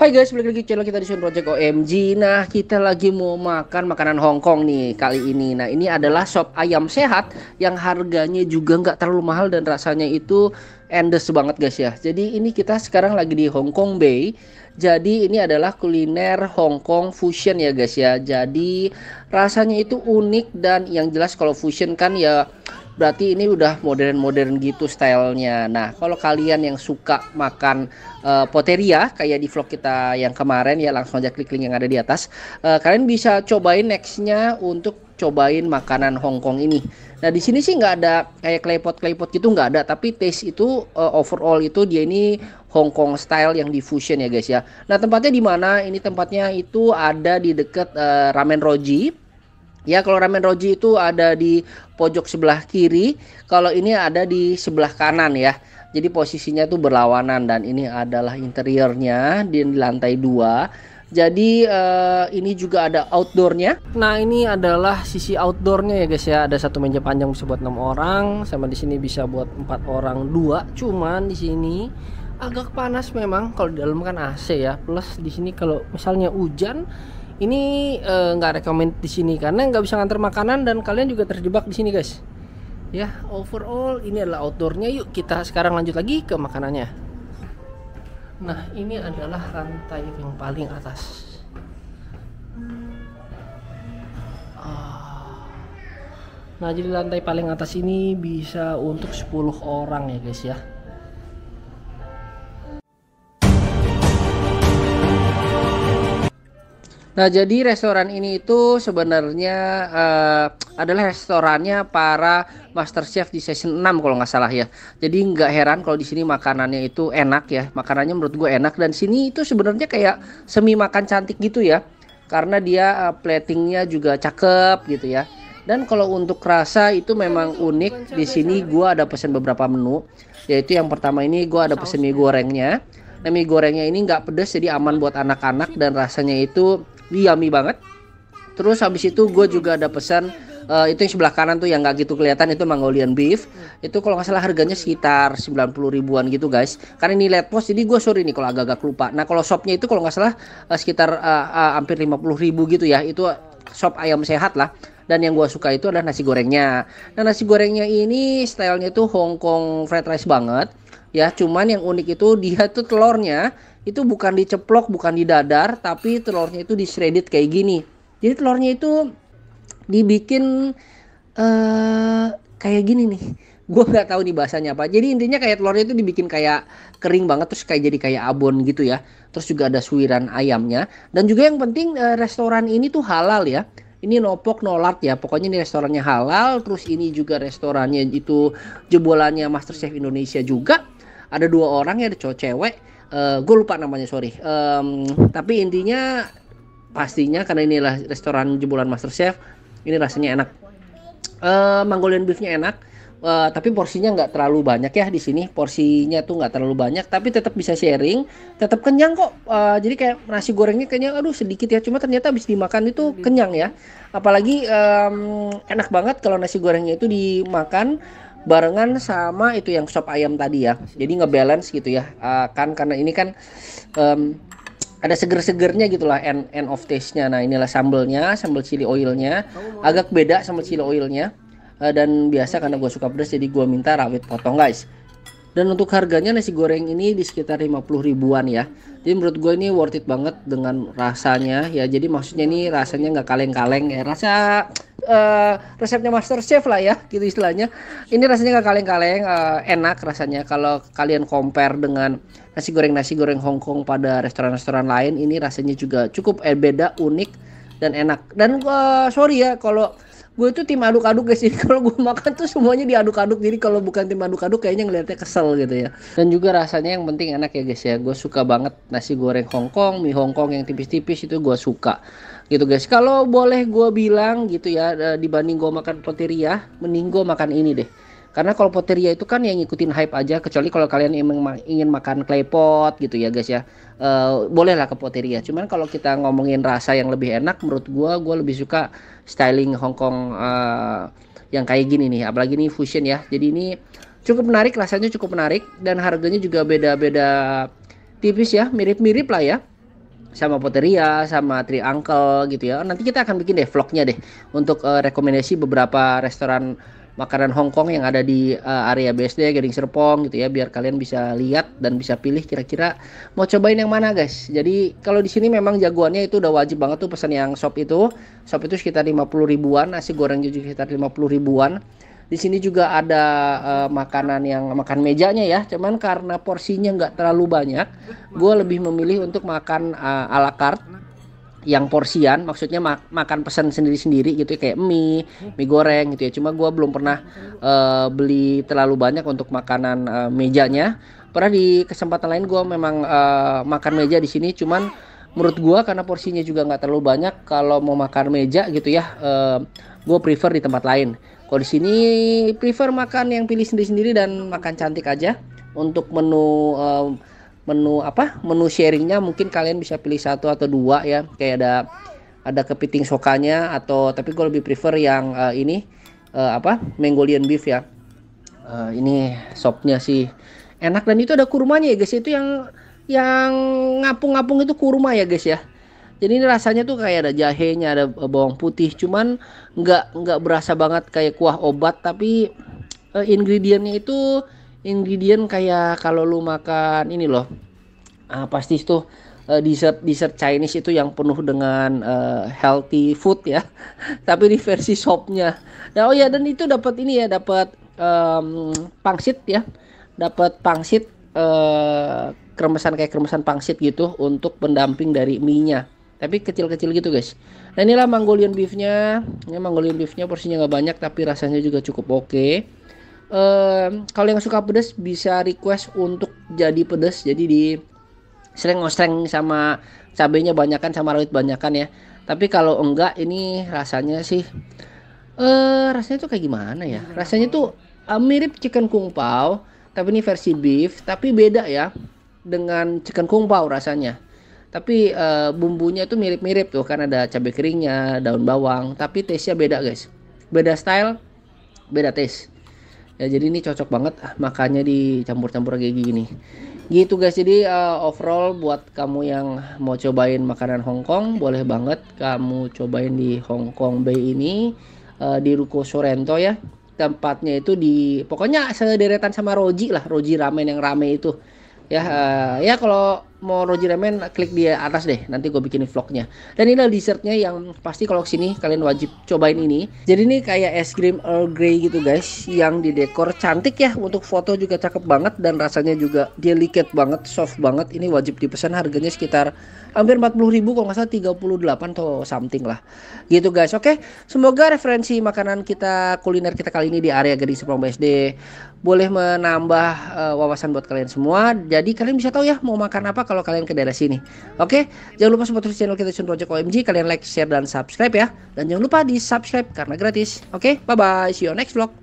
Hai guys, balik lagi channel kita di Sun Project OMG. Nah, kita lagi mau makan makanan Hongkong nih kali ini. Nah, ini adalah sop ayam sehat yang harganya juga nggak terlalu mahal dan rasanya itu endes banget guys ya. Jadi ini kita sekarang lagi di Hong Kong Bay. Jadi ini adalah kuliner Hong Kong fusion ya guys ya. Jadi rasanya itu unik dan yang jelas kalau fusion kan ya berarti ini udah modern-modern gitu stylenya. Nah, kalau kalian yang suka makan poteria kayak di vlog kita yang kemarin ya, langsung aja klik link yang ada di atas. Kalian bisa cobain nextnya untuk cobain makanan Hong Kong ini. Nah, di sini sih nggak ada kayak claypot gitu, nggak ada. Tapi taste itu overall itu dia ini Hong Kong style yang diffusion ya guys ya. Nah, tempatnya di mana? Ini tempatnya itu ada di dekat Ramen Roji. Ya, kalau Ramen Roji itu ada di pojok sebelah kiri, kalau ini ada di sebelah kanan ya. Jadi posisinya tuh berlawanan dan ini adalah interiornya di lantai 2. Jadi ini juga ada outdoornya. Nah, ini adalah sisi outdoornya ya guys ya. Ada satu meja panjang bisa buat 6 orang, sama di sini bisa buat 4 orang 2. Cuman di sini agak panas memang. Kalau di dalam kan AC ya. Plus di sini kalau misalnya hujan ini nggak rekomend di sini karena nggak bisa nganter makanan dan kalian juga terjebak di sini guys. Ya, overall ini adalah outdoornya. Yuk kita sekarang lanjut lagi ke makanannya. Nah, ini adalah lantai yang paling atas. Nah, jadi lantai paling atas ini bisa untuk 10 orang ya guys ya. Nah, jadi restoran ini itu sebenarnya adalah restorannya para master chef di season 6 kalau nggak salah ya. Jadi nggak heran kalau di sini makanannya itu enak ya. Makanannya menurut gue enak dan sini itu sebenarnya kayak semi makan cantik gitu ya. Karena dia platingnya juga cakep gitu ya. Dan kalau untuk rasa itu memang unik. Di sini gue ada pesan beberapa menu. Yaitu yang pertama ini gue ada pesen mie gorengnya. Nah, mie gorengnya ini nggak pedas jadi aman buat anak-anak dan rasanya itu yummy banget. Terus habis itu gue juga ada pesan itu yang sebelah kanan tuh yang nggak gitu kelihatan itu Mongolian beef. Itu kalau nggak salah harganya sekitar 90 ribuan gitu guys. Karena ini light post jadi gue sorry nih kalau agak-agak lupa. Nah, kalau sopnya itu kalau nggak salah sekitar hampir 50 ribu gitu ya. Itu sop ayam sehat lah. Dan yang gue suka itu adalah nasi gorengnya. Nah, nasi gorengnya ini stylenya tuh Hong Kong fried rice banget. Ya, cuman yang unik itu dia tuh telurnya itu bukan diceplok, bukan didadar, tapi telurnya itu di shredded kayak gini. Jadi telurnya itu dibikin kayak gini nih. Gue nggak tahu nih bahasanya apa. Jadi intinya kayak telurnya itu dibikin kayak kering banget terus kayak jadi kayak abon gitu ya. Terus juga ada suiran ayamnya. Dan juga yang penting restoran ini tuh halal ya. Ini no pork no lard ya. Pokoknya ini restorannya halal. Terus ini juga restorannya itu jebolannya MasterChef Indonesia juga. Ada 2 orang ya, ada cowok cewek. Gue lupa namanya sorry. Tapi intinya pastinya karena inilah restoran jebolan MasterChef, ini rasanya enak. Mongolian beefnya enak. Tapi porsinya nggak terlalu banyak ya di sini. Porsinya tuh nggak terlalu banyak, tapi tetap bisa sharing, tetap kenyang kok. Jadi kayak nasi gorengnya kayaknya aduh sedikit ya, cuma ternyata habis dimakan itu kenyang ya. Apalagi enak banget kalau nasi gorengnya itu dimakan barengan sama itu yang sop ayam tadi ya. Jadi ngebalance gitu ya. Kan karena ini kan ada seger-segernya gitulah end of taste-nya. Nah, inilah sambelnya, sambal chili oilnya. Agak beda sama chili oilnya. Dan biasa karena gue suka pedas jadi gue minta rawit potong guys. Dan untuk harganya nasi goreng ini di sekitar 50 ribuan ya. Jadi menurut gue ini worth it banget dengan rasanya ya. Jadi maksudnya ini rasanya nggak kaleng-kaleng ya. Rasa resepnya Master Chef lah ya gitu istilahnya. Ini rasanya nggak kaleng-kaleng, enak rasanya. Kalau kalian compare dengan nasi goreng Hong Kong pada restoran-restoran lain, ini rasanya juga cukup beda, unik dan enak. Dan sorry ya kalau gue tuh tim aduk-aduk guys, jadi kalau gue makan tuh semuanya diaduk-aduk, jadi kalau bukan tim aduk-aduk kayaknya ngeliatnya kesel gitu ya. Dan juga rasanya yang penting enak ya guys ya. Gue suka banget nasi goreng Hong Kong, mie Hong Kong yang tipis-tipis itu gue suka gitu guys. Kalau boleh gue bilang gitu ya, dibanding gue makan poteria mending gue makan ini deh. Karena kalau poteria itu kan yang ngikutin hype aja, kecuali kalau kalian ingin makan claypot gitu ya guys ya, bolehlah ke poteria. Cuman kalau kita ngomongin rasa yang lebih enak, menurut gue lebih suka styling Hong Kong yang kayak gini nih. Apalagi ini fusion ya, jadi ini cukup menarik, rasanya cukup menarik dan harganya juga beda-beda tipis ya, mirip-mirip lah ya. sama Poteria, sama Triangle gitu ya. Nanti kita akan bikin deh vlognya deh untuk rekomendasi beberapa restoran makanan Hong Kong yang ada di area BSD Gading Serpong gitu ya, biar kalian bisa lihat dan bisa pilih kira-kira mau cobain yang mana guys. Jadi kalau di sini memang jagoannya itu udah wajib banget tuh pesan yang sop itu. Sop itu sekitar 50 ribuan, nasi goreng juga sekitar 50 ribuan. Di sini juga ada makanan yang makan mejanya ya, cuman karena porsinya nggak terlalu banyak, gue lebih memilih untuk makan ala carte yang porsian, maksudnya makan pesan sendiri-sendiri gitu ya, kayak mie goreng gitu ya. Cuma gue belum pernah beli terlalu banyak untuk makanan mejanya. Pernah di kesempatan lain gue memang makan meja di sini, cuman menurut gue karena porsinya juga nggak terlalu banyak, kalau mau makan meja gitu ya, gue prefer di tempat lain. Kalau di sini prefer makan yang pilih sendiri-sendiri dan makan cantik aja. Untuk menu sharingnya mungkin kalian bisa pilih satu atau dua ya, kayak ada kepiting sokanya, atau tapi gue lebih prefer yang ini Mongolian beef ya. Ini sopnya sih enak, dan itu ada kurmanya ya guys. Itu yang ngapung-ngapung itu kurma ya guys ya. Jadi ini rasanya tuh kayak ada jahenya, ada bawang putih, cuman nggak berasa banget kayak kuah obat, tapi ingredientnya itu ingredient kayak kalau lu makan ini loh, pasti itu dessert Chinese itu yang penuh dengan healthy food ya. Tapi di versi sopnya. Nah, oh ya, dan itu dapat ini ya, dapat pangsit ya, dapat pangsit, kremesan kayak kremesan pangsit gitu untuk pendamping dari mie-nya. Tapi kecil-kecil gitu guys. Nah, inilah Mongolian beefnya. Ini Mongolian beefnya porsinya nggak banyak tapi rasanya juga cukup oke. Kalau yang suka pedas bisa request untuk jadi pedas, jadi di sereng-sereng sama cabenya banyakan sama rawit banyakan ya. Tapi kalau enggak, ini rasanya sih rasanya tuh kayak gimana ya, rasanya tuh mirip chicken kung pao, tapi ini versi beef, tapi beda ya dengan chicken kung pao rasanya. Tapi bumbunya tuh mirip-mirip tuh, kan ada cabai keringnya, daun bawang, tapi taste nya beda guys, beda style, beda taste ya. Jadi ini cocok banget makannya dicampur-campur kayak gini gitu guys. Jadi overall buat kamu yang mau cobain makanan Hong Kong, boleh banget kamu cobain di Hong Kong Bay ini, di Ruko Sorrento ya. Tempatnya itu di pokoknya sederetan sama Roji lah, Roji Ramen yang rame itu ya. Ya kalau mau Roji Ramen klik di atas deh, nanti gue bikinin vlognya. Dan ini adalah dessertnya yang pasti kalau kesini kalian wajib cobain ini. Jadi ini kayak es krim Earl Grey gitu guys, yang didekor cantik ya, untuk foto juga cakep banget, dan rasanya juga delicate banget, soft banget. Ini wajib dipesan, harganya sekitar hampir 40.000 kalau nggak salah, 38 atau something lah gitu guys. Oke, semoga referensi makanan kita, kuliner kita kali ini di area Gading Serpong BSD boleh menambah wawasan buat kalian semua. Jadi kalian bisa tahu ya mau makan apa kalau kalian ke daerah sini. Oke, jangan lupa support terus channel kita Sun Project OMG. Kalian like, share, dan subscribe ya. Dan jangan lupa di subscribe karena gratis. Oke, bye bye, see you next vlog.